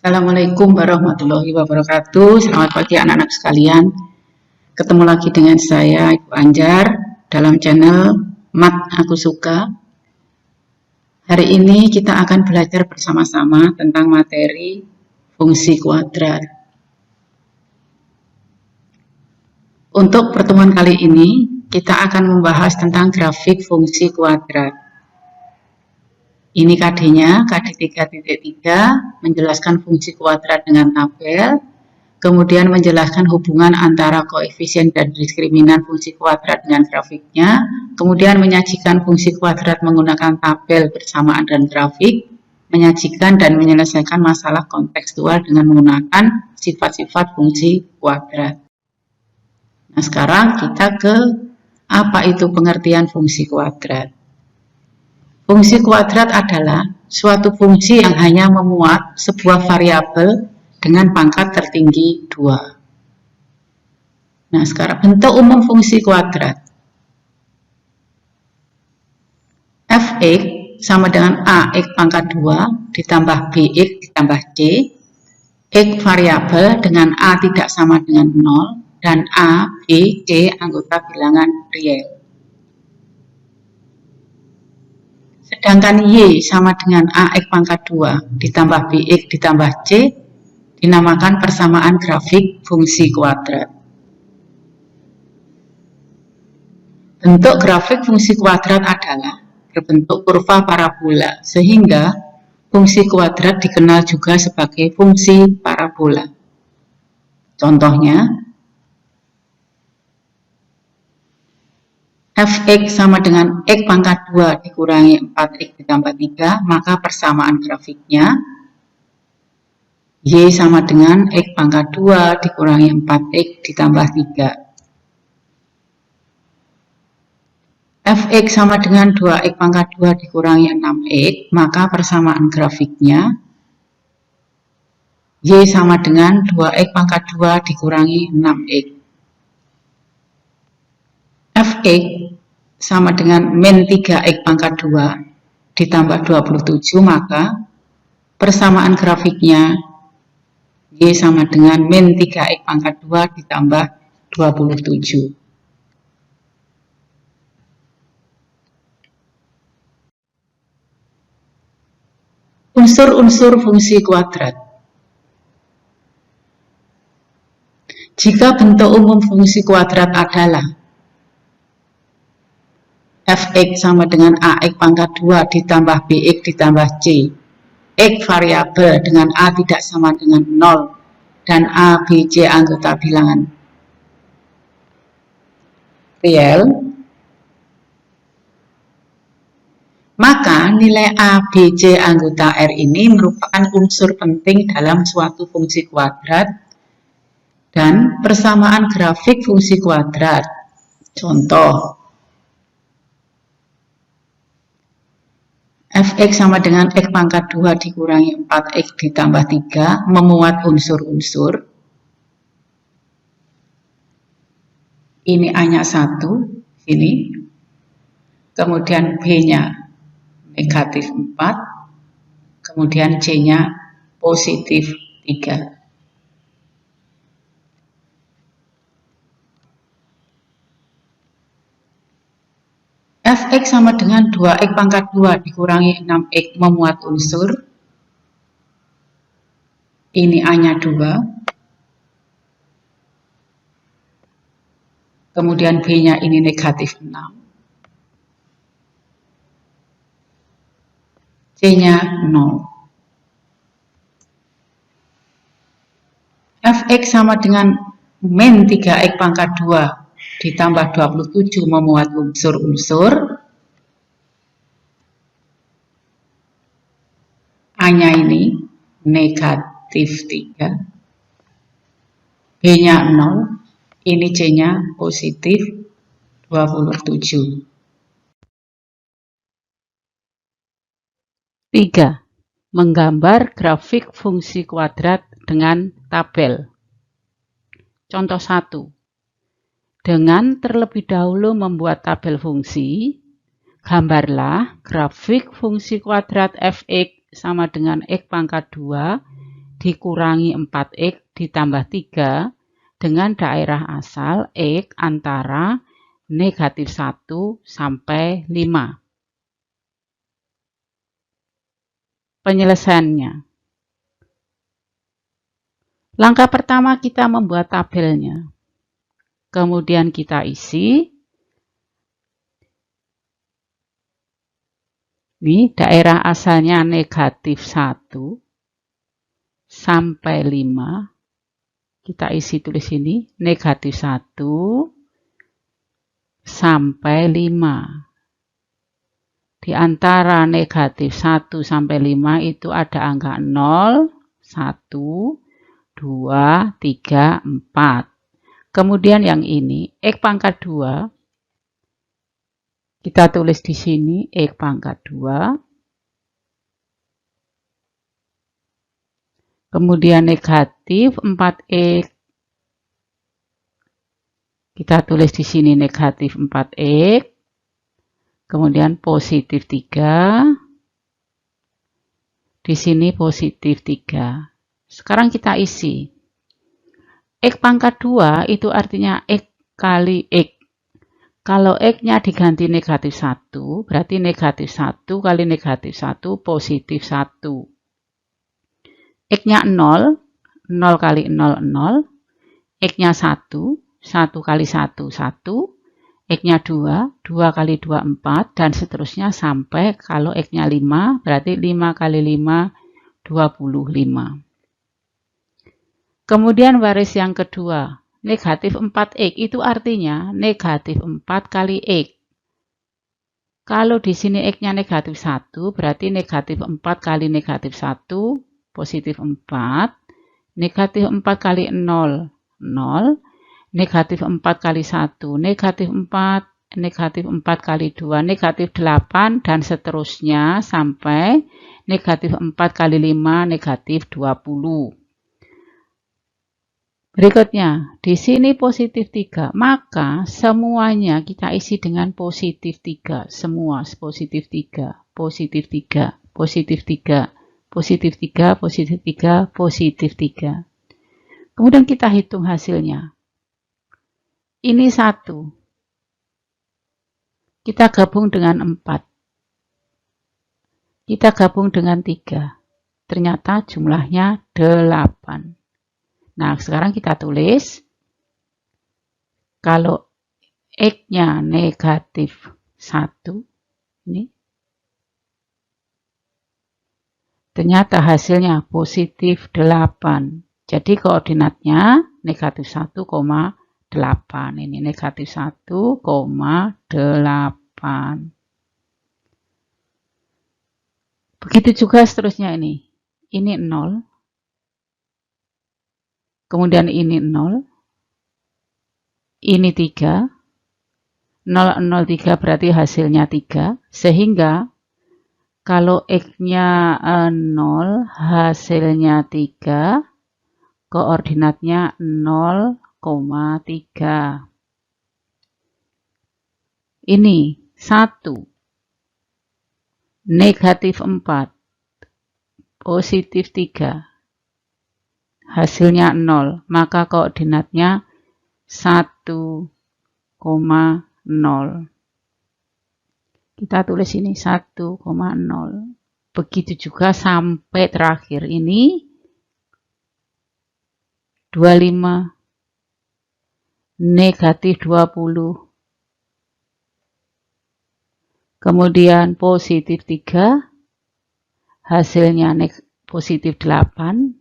Assalamualaikum warahmatullahi wabarakatuh. Selamat pagi anak-anak sekalian. Ketemu lagi dengan saya Ibu Anjar dalam channel Mat Aku Suka. Hari ini kita akan belajar bersama-sama tentang materi fungsi kuadrat. Untuk pertemuan kali ini kita akan membahas tentang grafik fungsi kuadrat. Ini KD-nya, KD 3.3, menjelaskan fungsi kuadrat dengan tabel, kemudian menjelaskan hubungan antara koefisien dan diskriminan fungsi kuadrat dengan grafiknya, kemudian menyajikan fungsi kuadrat menggunakan tabel bersamaan dan grafik, menyajikan dan menyelesaikan masalah kontekstual dengan menggunakan sifat-sifat fungsi kuadrat. Nah, sekarang kita ke apa itu pengertian fungsi kuadrat. Fungsi kuadrat adalah suatu fungsi yang hanya memuat sebuah variabel dengan pangkat tertinggi 2. Nah, sekarang bentuk umum fungsi kuadrat. Fx sama dengan Ax pangkat 2 ditambah Bx ditambah C. X variabel dengan A tidak sama dengan 0 dan A, B, C anggota bilangan real. Sedangkan Y sama dengan AX pangkat 2 ditambah BX ditambah C dinamakan persamaan grafik fungsi kuadrat. Bentuk grafik fungsi kuadrat adalah berbentuk kurva parabola, sehingga fungsi kuadrat dikenal juga sebagai fungsi parabola. Contohnya, Fx sama dengan X pangkat 2 dikurangi 4X ditambah 3, maka persamaan grafiknya Y sama dengan X pangkat 2 dikurangi 4X ditambah 3. Fx sama dengan 2X pangkat 2 dikurangi 6X, maka persamaan grafiknya Y sama dengan 2X pangkat 2 dikurangi 6X. Fx sama dengan min 3X pangkat 2 ditambah 27, maka persamaan grafiknya Y sama dengan min 3X pangkat 2 ditambah 27. Unsur-unsur fungsi kuadrat. Jika bentuk umum fungsi kuadrat adalah Fx sama dengan Ax pangkat 2 ditambah Bx ditambah C. X variabel dengan A tidak sama dengan 0 dan A, B, C anggota bilangan real, maka nilai A, B, C anggota R ini merupakan unsur penting dalam suatu fungsi kuadrat dan persamaan grafik fungsi kuadrat. Contoh, Fx sama dengan X pangkat 2 dikurangi 4X ditambah 3 memuat unsur-unsur. Ini A-nya 1, ini. Kemudian B-nya negatif 4. Kemudian C-nya positif 3. Fx sama dengan 2X pangkat 2 dikurangi 6X memuat unsur. Ini A-nya 2. Kemudian B-nya ini negatif 6. C-nya 0. Fx sama dengan min 3X pangkat 2 ditambah 27 memuat unsur-unsur. A-nya ini negatif 3. B-nya 0. Ini C-nya positif 27. 3. Menggambar grafik fungsi kuadrat dengan tabel. Contoh 1. Dengan terlebih dahulu membuat tabel fungsi, gambarlah grafik fungsi kuadrat Fx sama dengan X pangkat 2 dikurangi 4X ditambah 3 dengan daerah asal X antara negatif 1 sampai 5. Penyelesaiannya. Langkah pertama kita membuat tabelnya. Kemudian kita isi. Ini daerah asalnya negatif 1 sampai 5. Kita isi tulis ini negatif 1 sampai 5. Di antara negatif 1 sampai 5 itu ada angka 0, 1, 2, 3, 4. Kemudian yang ini, X pangkat 2. Kita tulis di sini X pangkat 2. Kemudian negatif 4X. Kita tulis di sini negatif 4X. Kemudian positif 3. Di sini positif 3. Sekarang kita isi. X pangkat 2 itu artinya X kali X. Kalau X-nya diganti negatif 1, berarti negatif 1 kali negatif 1 positif 1. X-nya 0, 0 kali 0, 0. X-nya 1, 1 kali 1, 1. X-nya 2, 2 kali 2, 4, dan seterusnya sampai kalau X-nya 5, berarti 5 kali 5, 25. Kemudian baris yang kedua, negatif 4X, itu artinya negatif 4 kali X. Kalau di sini X-nya negatif 1, berarti negatif 4 kali negatif 1, positif 4. Negatif 4 kali 0, 0. Negatif 4 kali 1, negatif 4, negatif 4 kali 2, negatif 8, dan seterusnya sampai negatif 4 kali 5, negatif 20. Berikutnya, di sini positif 3, maka semuanya kita isi dengan positif 3. Semua positif 3, positif 3, positif 3, positif 3, positif 3, positif 3. Kemudian kita hitung hasilnya. Ini 1. Kita gabung dengan 4. Kita gabung dengan 3. Ternyata jumlahnya 8. Nah, sekarang kita tulis. Kalau X-nya negatif 1. Ini. Ternyata hasilnya positif 8. Jadi koordinatnya negatif 1, 8. Ini negatif 1,8. Begitu juga seterusnya ini. Ini 0. Kemudian ini 0. Ini 3. 0, 0, 3 berarti hasilnya 3. Sehingga kalau X-nya 0, hasilnya 3. Koordinatnya 0,3. Ini 1, negatif 4, positif 3, hasilnya 0, maka koordinatnya 1,0. Kita tulis ini 1,0. Begitu juga sampai terakhir ini 25, negatif 20. Kemudian positif 3, hasilnya positif 8,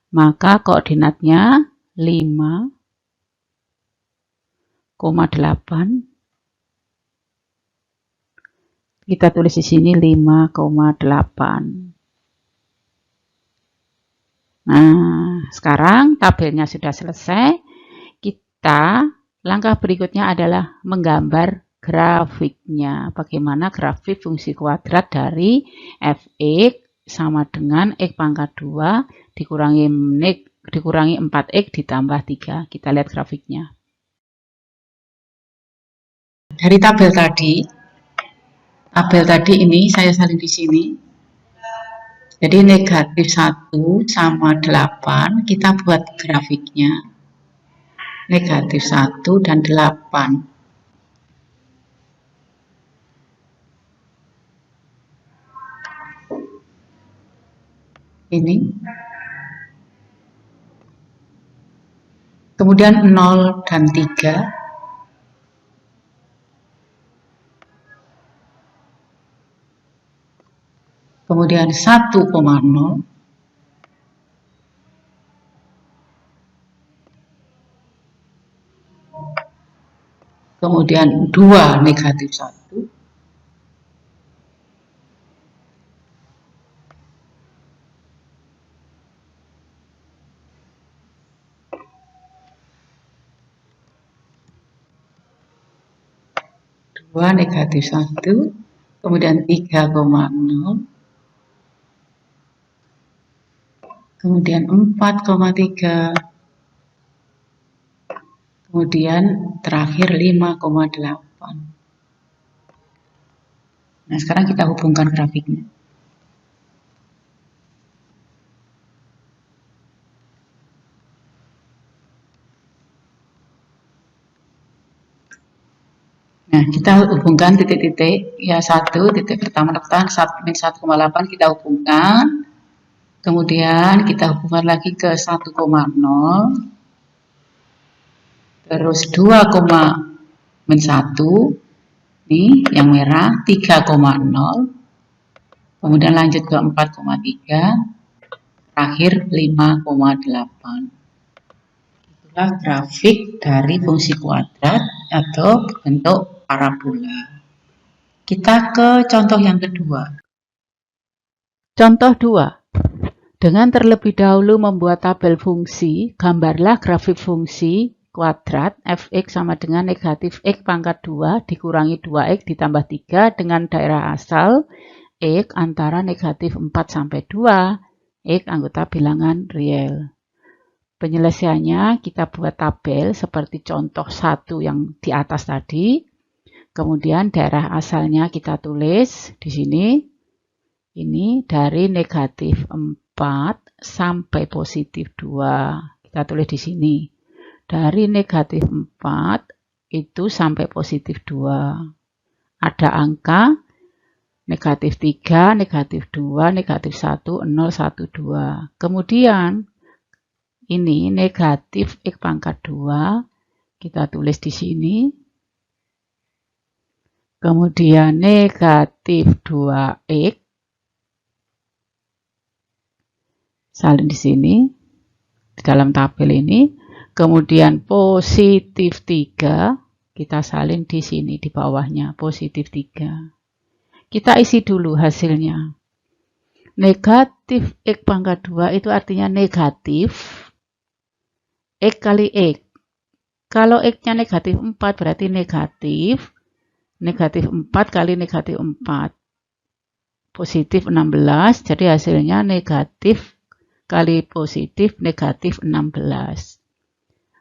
maka koordinatnya 5,8. Kita tulis di sini 5,8. Nah, sekarang tabelnya sudah selesai. Langkah berikutnya adalah menggambar grafiknya. Bagaimana grafik fungsi kuadrat dari fx sama dengan x pangkat 2 dikurangi 4x ditambah 3. Kita lihat grafiknya. Dari tabel tadi ini saya salin di sini. Jadi negatif 1 sama 8, kita buat grafiknya. Negatif 1 dan 8. Ini. Kemudian 0 dan 3. Kemudian 1,0. Kemudian 2 negatif 1. Negatif 1, kemudian 3,0, kemudian 4,3, kemudian terakhir 5,8. Nah, sekarang kita hubungkan grafiknya. Nah, kita hubungkan titik-titik, ya 1, titik pertama tekan, min 1,8 kita hubungkan, kemudian kita hubungkan lagi ke 1,0, terus 2,-1, ini yang merah, 3,0, kemudian lanjut ke 4,3, terakhir 5,8. Itulah grafik dari fungsi kuadrat atau bentuk parabola. Kita ke contoh yang kedua. Contoh 2. Dengan terlebih dahulu membuat tabel fungsi, gambarlah grafik fungsi kuadrat fx sama dengan negatif x pangkat 2 dikurangi 2x ditambah 3 dengan daerah asal x antara negatif 4 sampai 2, x anggota bilangan real. Penyelesaiannya kita buat tabel seperti contoh 1 yang di atas tadi. Kemudian daerah asalnya kita tulis di sini. Ini dari negatif 4 sampai positif 2. Kita tulis di sini. Dari negatif 4 itu sampai positif 2. Ada angka negatif 3, negatif 2, negatif 1, 0, 1, 2. Kemudian ini negatif x pangkat 2. Kita tulis di sini. Kemudian negatif 2x salin di sini di dalam tabel ini. Kemudian positif 3 kita salin di sini di bawahnya positif 3. Kita isi dulu hasilnya. Negatif x pangkat 2 itu artinya negatif x kali x. Kalau x-nya negatif 4 berarti negatif 4 kali negatif 4. Positif 16, jadi hasilnya negatif kali positif negatif 16.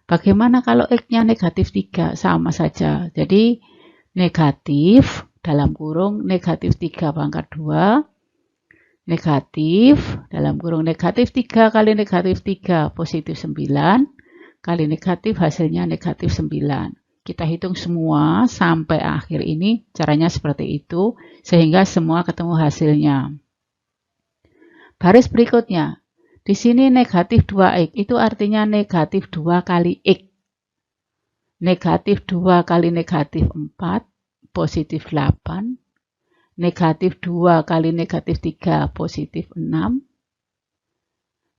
Bagaimana kalau x-nya negatif 3? Sama saja. Jadi negatif dalam kurung negatif 3 pangkat 2. Negatif dalam kurung negatif 3 kali negatif 3 positif 9 kali negatif hasilnya negatif 9. Kita hitung semua sampai akhir ini, caranya seperti itu, sehingga semua ketemu hasilnya. Baris berikutnya, di sini negatif 2x, itu artinya negatif 2 kali x. Negatif 2 kali negatif 4, positif 8. Negatif 2 kali negatif 3, positif 6.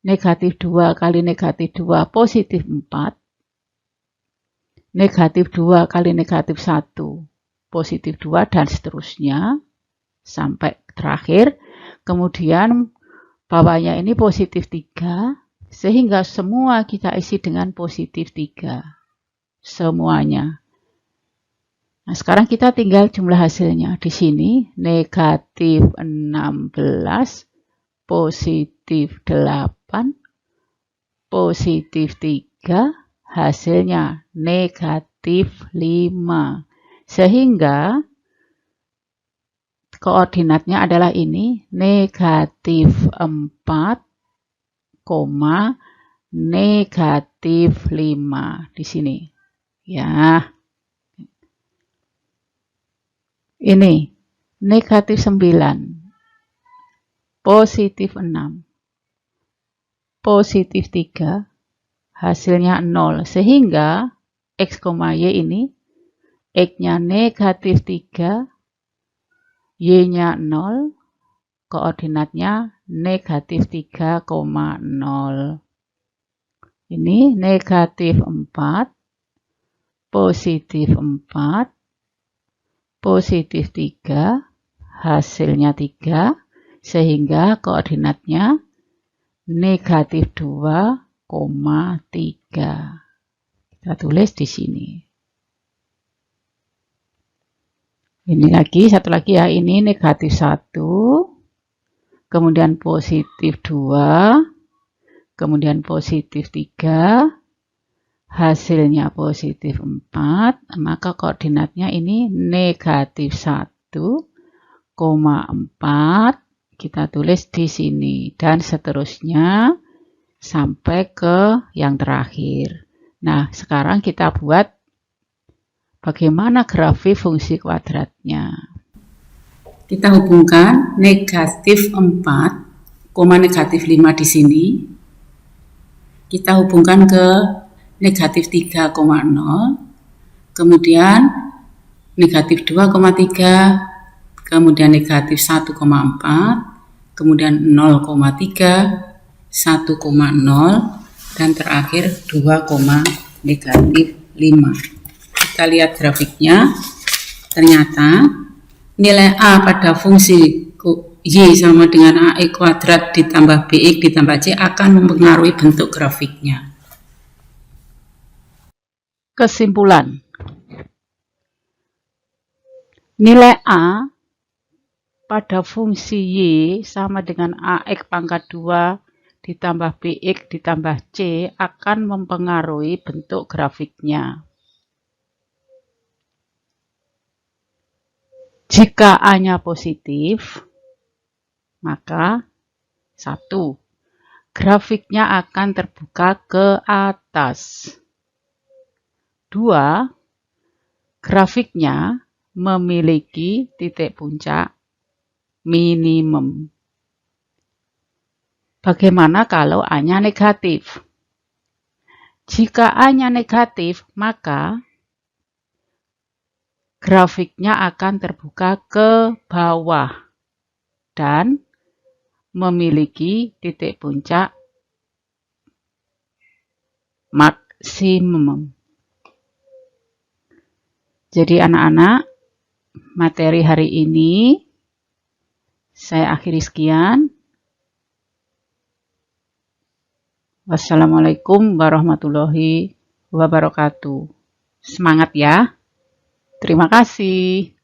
Negatif 2 kali negatif 2, positif 4. Negatif 2 kali negatif 1, positif 2, dan seterusnya, sampai terakhir. Kemudian bawahnya ini positif 3, sehingga semua kita isi dengan positif 3. Semuanya. Nah, sekarang kita tinggal jumlah hasilnya. Di sini, negatif 16, positif 8, positif 3, hasilnya negatif 5. Sehingga koordinatnya adalah ini, negatif 4, negatif 5 di sini. Ya. Ini negatif 9, positif 6, positif 3, hasilnya 0. Sehingga X, Y ini, X-nya negatif 3, Y-nya 0, koordinatnya negatif 3,0. Ini negatif 4, positif 4, positif 3, hasilnya 3, sehingga koordinatnya negatif 2,3. Kita tulis di sini. Ini lagi, satu lagi ya, ini negatif 1, kemudian positif 2, kemudian positif 3, hasilnya positif 4, maka koordinatnya ini negatif 1,4, kita tulis di sini, dan seterusnya sampai ke yang terakhir. Nah, sekarang kita buat bagaimana grafik fungsi kuadratnya. Kita hubungkan negatif 4, negatif 5 di sini. Kita hubungkan ke negatif 3,0, kemudian negatif 2,3, kemudian negatif 1,4, kemudian 0,3, 1,0, dan terakhir 2,5. Kita lihat grafiknya, ternyata nilai A pada fungsi Y sama dengan AX kuadrat ditambah BX ditambah C akan mempengaruhi bentuk grafiknya. Kesimpulan, nilai A pada fungsi Y sama dengan AX pangkat 2 ditambah BX ditambah C akan mempengaruhi bentuk grafiknya. Jika A-nya positif, maka 1. Grafiknya akan terbuka ke atas. 2. Grafiknya memiliki titik puncak minimum. Bagaimana kalau A-nya negatif? Jika A-nya negatif, maka grafiknya akan terbuka ke bawah dan memiliki titik puncak maksimum. Jadi anak-anak, materi hari ini saya akhiri sekian. Wassalamualaikum warahmatullahi wabarakatuh. Semangat ya. Terima kasih.